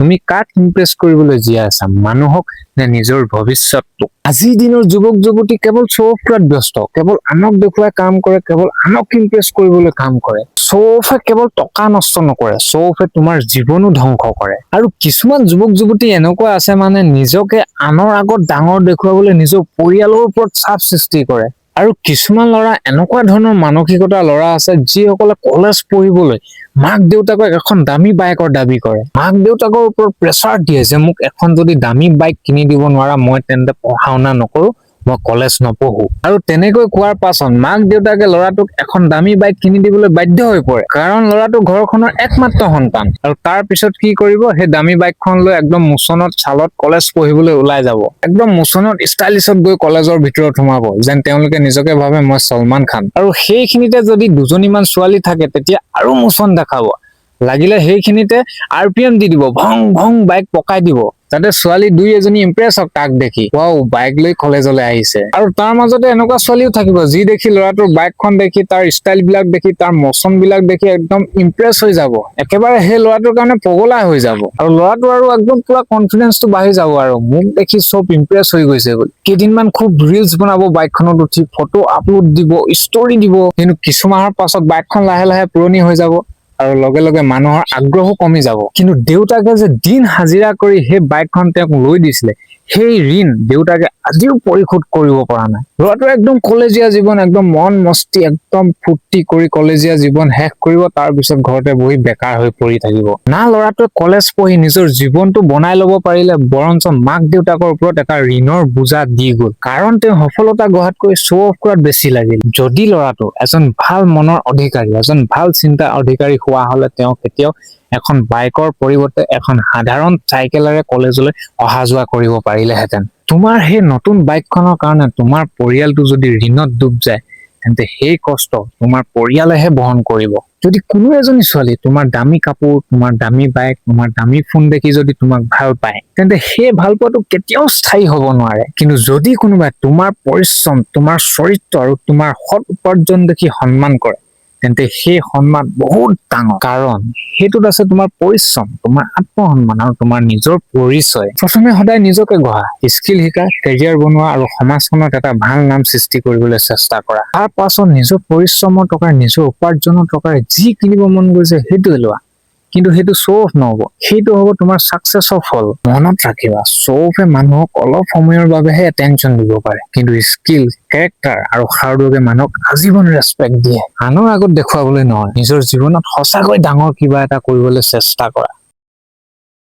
তুমি কাক ইমপ্ৰেছ কৰিবলৈ জীয়াই আছা, মানুহক নে নিজৰ ভৱিষ্যতটো? আজিৰ দিনৰ যুৱক যুৱতী কেৱল শ্ব অফ কৰাত ব্যস্ত, কেৱল আনক দেখুৱাই কাম কৰে, কেৱল আনক ইমপ্ৰেছ কৰিবলৈ কাম কৰে। শ্ব অফে কেৱল টকা নষ্ট নকৰে, শ্ব অফে তোমাৰ জীৱনো ধ্বংস কৰে। আৰু কিছুমান যুৱক যুৱতী এনেকুৱা আছে মানে নিজকে আনৰ আগত ডাঙৰ দেখুৱাবলৈ নিজৰ পৰিয়ালৰ ওপৰত চাপ সৃষ্টি কৰে। আৰু কিছুমান ল'ৰা এনেকুৱা ধৰণৰ মানসিকতা ল'ৰা আছে যিসকলে কলেজ পঢ়িবলৈ মাক দেউতাকক এখন দামী বাইকৰ দাবী কৰে, মাক দেউতাকৰ ওপৰত প্ৰেছাৰ দিয়ে যে মোক এখন যদি দামী বাইক কিনি দিব নোৱাৰা মই তেন্তে পঢ়া শুনা নকৰো, মই কলেজ নপঢ়ো। আৰু তেনেকৈ কোৱাৰ পাছত মাক দেউতাকে ল'ৰাটোক এখন দামী বাইক কিনি দিবলৈ বাধ্য হৈ পৰে, কাৰণ ল'ৰাটো ঘৰখনৰ একমাত্ৰ সন্তান। আৰু তাৰ পিছত কি কৰিব, সেই দামী বাইকখন লৈ একদম মোচনত ছালত কলেজ পঢ়িবলৈ ওলাই যাব, একদম মোচনত ষ্টাইলিছত গৈ কলেজৰ ভিতৰত সোমাব যেন তেওঁলোকে নিজকে ভাবে মই সলমান খান। আৰু সেইখিনিতে যদি দুজনীমান ছোৱালী থাকে তেতিয়া আৰু মোচন দেখাব, লাগিলে সেইখিনিতে RPM দি দিব, ভং ভং বাইক পকাই দিব, যাতে ছোৱালী দুই এজনী ইমপ্ৰেছ হওক তাক দেখি, ৱাও বাইক লৈ কলেজলৈ আহিছে। আৰু তাৰ মাজতে এনেকুৱা ছোৱালীও থাকিব যি দেখি ল'ৰাটোৰ বাইকখন দেখি, তাৰ ষ্টাইল বিলাক দেখি, তাৰ মোচন বিলাক দেখি একদম ইমপ্ৰেছ হৈ যাব, একেবাৰে সেই ল'ৰাটোৰ কাৰণে পগলা হৈ যাব। আৰু ল'ৰাটো আৰু একদম পুৰা কনফিডেন্সটো বাঢ়ি যাব আৰু মোক দেখি চব ইমপ্ৰেছ হৈ গৈছে বুলি। কেইদিনমান খুব ৰিলছ বনাব বাইকখনত উঠি, ফটো আপলোড দিব, ষ্টৰি দিব। কিন্তু কিছুমাহৰ পাছত বাইকখন লাহে লাহে পুৰণি হৈ যাব আৰু লগে লগে মানুহৰ আগ্ৰহো কমি যাব। কিন্তু দেউতাকে যে দিন হাজিৰা কৰি সেই বাইকখন তেওঁক লৈ দিছিলে, সেই ঋণ দেউতাকে আজিও পৰিশোধ কৰিব পৰা নাই। ল'ৰাটোৰ একদম কলেজীয়া জীৱন, একদম মন মস্তি, একদম ফূৰ্তি কৰি কলেজীয়া জীৱন শেষ কৰিব, তাৰ পিছত ঘৰতে বহি বেকাৰ হৈ পৰি থাকিব। না ল'ৰাটোৱে কলেজ পঢ়ি নিজৰ জীৱনটো বনাই ল'ব পাৰিলে, বৰঞ্চ মাক দেউতাকৰ ওপৰত এটা ঋণৰ বোজা দি গ'ল, কাৰণ তেওঁ সফলতা গঢ়াতকৈ শ্ব' অফ কৰাত বেছি লাগিল। যদি ল'ৰাটো এজন ভাল মনৰ অধিকাৰী, এজন ভাল চিন্তাৰ অধিকাৰী হোৱা হলে তেওঁ কেতিয়াও এখন বাইকৰ পৰিৱৰ্তে এখন সাধাৰণ চাইকেলেৰে কলেজলৈ অহা যোৱা কৰিব পাৰিলেহেঁতেন। তোমাৰ সেই নতুন বাইকখনৰ কাৰণে তোমাৰ পৰিয়ালটো যদি ঋণত ডুব যায়, তেন্তে সেই কষ্ট তোমাৰ পৰিয়ালেহে বহন কৰিব। যদি কোনো এজনী ছোৱালী তোমাৰ দামী কাপোৰ, তোমাৰ দামী বাইক, তোমাৰ দামী ফোন দেখি যদি তোমাক ভাল পায়, তেন্তে সেই ভাল পোৱাটো কেতিয়াও স্থায়ী হ'ব নোৱাৰে। কিন্তু যদি কোনোবাই তোমাৰ পৰিশ্ৰম, তোমাৰ চৰিত্ৰ আৰু তোমাৰ সৎ উপাৰ্জন দেখি সন্মান কৰে, তেন্তে সেই সন্মান বহুত ডাঙৰ, কাৰণ সেইটোত আছে তোমাৰ পৰিশ্ৰম, তোমাৰ আত্মসন্মান আৰু তোমাৰ নিজৰ পৰিচয়। প্ৰথমে সদায় নিজকে গঢ়া, স্কিল শিকা, কেৰিয়াৰ বনোৱা আৰু সমাজখনত এটা ভাল নাম সৃষ্টি কৰিবলৈ চেষ্টা কৰা। তাৰ পাছত নিজৰ পৰিশ্ৰমৰ টকাৰ, নিজৰ উপাৰ্জনৰ টকাৰ যি কিনিব মন গৈছে সেইটোৱে লোৱা। কিন্তু সেইটো শ্ব' অফ নহব, সেইটো হ'ব তোমাৰ ছাকচেছৰ ফল। মনত ৰাখিবা, শ্ব' অফে মানুহক অলপ সময়ৰ বাবেহে এটেনশ্যন দিব পাৰে, কিন্তু স্কিল, কেৰেক্টাৰ আৰু হাৰ্ডৱৰ্কে মানুহক আজীৱন ৰেচপেক্ট দিয়ে। আনৰ আগত দেখুৱাবলৈ নহয়, নিজৰ জীৱনত সঁচাকৈ ডাঙৰ কিবা এটা কৰিবলৈ চেষ্টা কৰা।